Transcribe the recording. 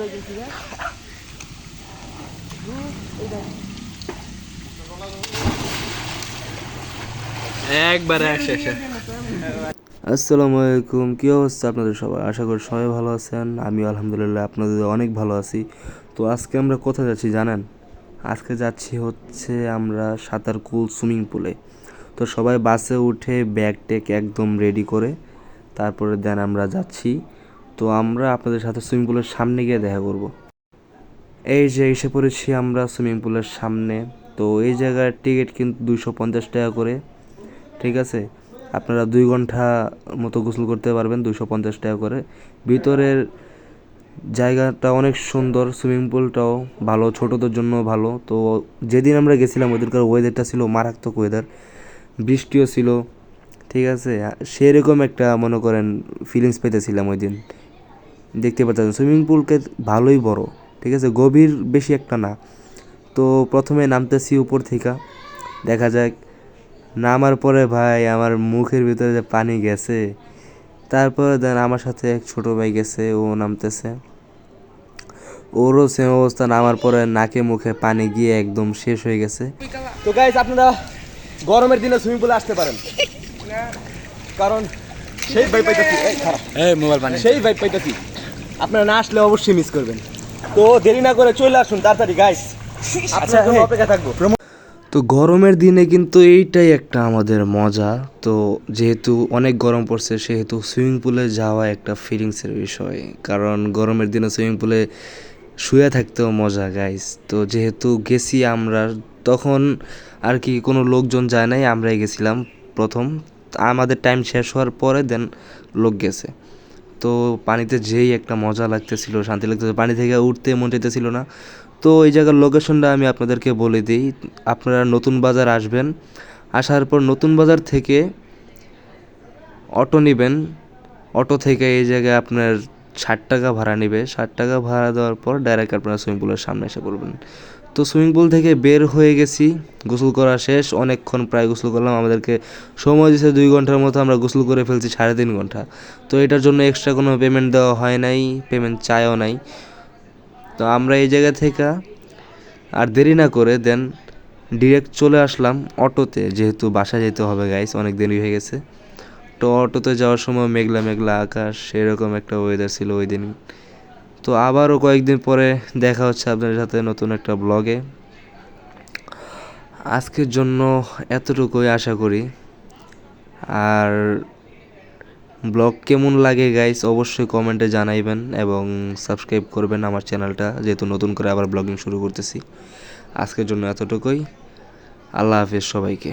যাইতেছি রে একবারে শেষে। আসসালামু আলাইকুম, কী অবস্থা আপনাদের সবার? আশা করি সবাই ভালো আছেন। আমি আলহামদুলিল্লাহ আপনাদের অনেক ভালো আছি। তো আজকে আমরা কোথায় যাচ্ছি জানেন? আজকে যাচ্ছি হচ্ছে আমরা সাঁতারকুল সুইমিং পুলে। তো সবাই বাসে উঠে ব্যাগ টেক একদম রেডি করে তারপরে দেন আমরা যাচ্ছি। তো আমরা আপনাদের সাথে সুইমিং পুলের সামনে গিয়ে দেখা করব। এই যে এসে পড়েছি আমরা সুইমিং পুলের সামনে। তো এই জায়গার টিকিট কিন্তু 250 টাকা করে, ঠিক আছে? আপনারা 2 ঘন্টা মতো গোসল করতে পারবেন 250 টাকা করে। ভিতরের জায়গাটা অনেক সুন্দর, সুইমিং পুলটাও ভালো, ছোটদের জন্য ভালো। তো যেদিন আমরা গেছিলাম ওইদিনকার ওয়েদারটা ছিল মারাত্মক ওয়েদার, বৃষ্টিও ছিল, ঠিক আছে? সেরকম একটা মনে করেন ফিলিংস পেতেছিলাম ওই দিন। দেখতে পাচ্ছেন সুইমিং পুলকে ভালোই বড়, ঠিক আছে? গভীর বেশি একটা না। তো প্রথমে নামতেছি উপর থেকে, দেখা যাক। নামার পরে ভাই আমার মুখের ভিতরে যে পানি গেছে। তারপরে দেন আমার সাথে এক ছোটো ভাই গেছে, ও নামতেছে, ওরও সেম অবস্থা। নামার পরে নাকে মুখে পানি গিয়ে একদম শেষ হয়ে গেছে। তো গাইস আপনারা গরমের দিনে সুইমিং পুলে আসতে পারেন, কারণ সেই ভাই পাইতেছি সেই ভাই পাইতেছি। আপনারা না আসলে অবশ্যই মিস করবেন। তো দেরি না করে চলে আসুন তাড়াতাড়ি গাইস, আপনার জন্য অপেক্ষা থাকবো। তো গরমের দিনে কিন্তু এইটাই একটা আমাদের মজা। তো যেহেতু অনেক গরম পড়ছে সেহেতু সুইমিং পুলে যাওয়া একটা ফিলিংসের বিষয়, কারণ গরমের দিনে সুইমিং পুলে শুয়ে থাকতেও মজা গাইস। তো যেহেতু গেছি আমরা, তখন আর কি কোনো লোকজন যায় নাই, আমরাই গেছিলাম প্রথম। আমাদের টাইম শেষ হওয়ার পরে দেন লোক গেছে। তো পানিতে যেই একটা মজা লাগতেছিল, শান্তি লাগতেছিল, পানি থেকে উঠতে মন চাইতেছিল না। তো এই জায়গার লোকেশনটা আমি আপনাদেরকে বলে দিই। আপনারা নতুন বাজার আসবেন, আসার পর নতুন বাজার থেকে অটো নেবেন। অটো থেকে এই জায়গায় আপনার 60 টাকা ভাড়া নেবে। 60 টাকা ভাড়া দেওয়ার পর ডাইরেক্ট আপনারা সুইমিং পুলের সামনে এসে পড়বেন। তো সুইমিং পুল থেকে বের হয়ে গেছি, গোসল করা শেষ। অনেকক্ষণ প্রায় গোসল করলাম, আমাদেরকে সময় দিয়েছে 2 ঘন্টার মতো, আমরা গোসল করে ফেলছি 3.5 ঘন্টা। তো এটার জন্য এক্সট্রা কোনো পেমেন্ট দেওয়া হয় নাই, পেমেন্ট চায়ও নাই। তো আমরা এই জায়গা থেকে আর দেরি না করে দেন ডিরেক্ট চলে আসলাম অটোতে, যেহেতু বাসায় যেতে হবে গাইস, অনেক দেরি হয়ে গেছে। তো অটোতে যাওয়ার সময় মেঘলা মেঘলা আকাশ, সেরকম একটা ওয়েদার ছিল ওই দিন। তো আবারও কয়েকদিন পরে দেখা হচ্ছে আপনাদের সাথে নতুন একটা ব্লগে। আজকের জন্য এতটুকুই আশা করি। আর ব্লগ কেমন লাগে গাইস অবশ্যই কমেন্টে জানাইবেন এবং সাবস্ক্রাইব করবেন আমার চ্যানেলটা, যেহেতু নতুন করে আবার ব্লগিং শুরু করতেছি। আজকের জন্য এতটুকুই। আল্লাহ হাফেজ সবাইকে।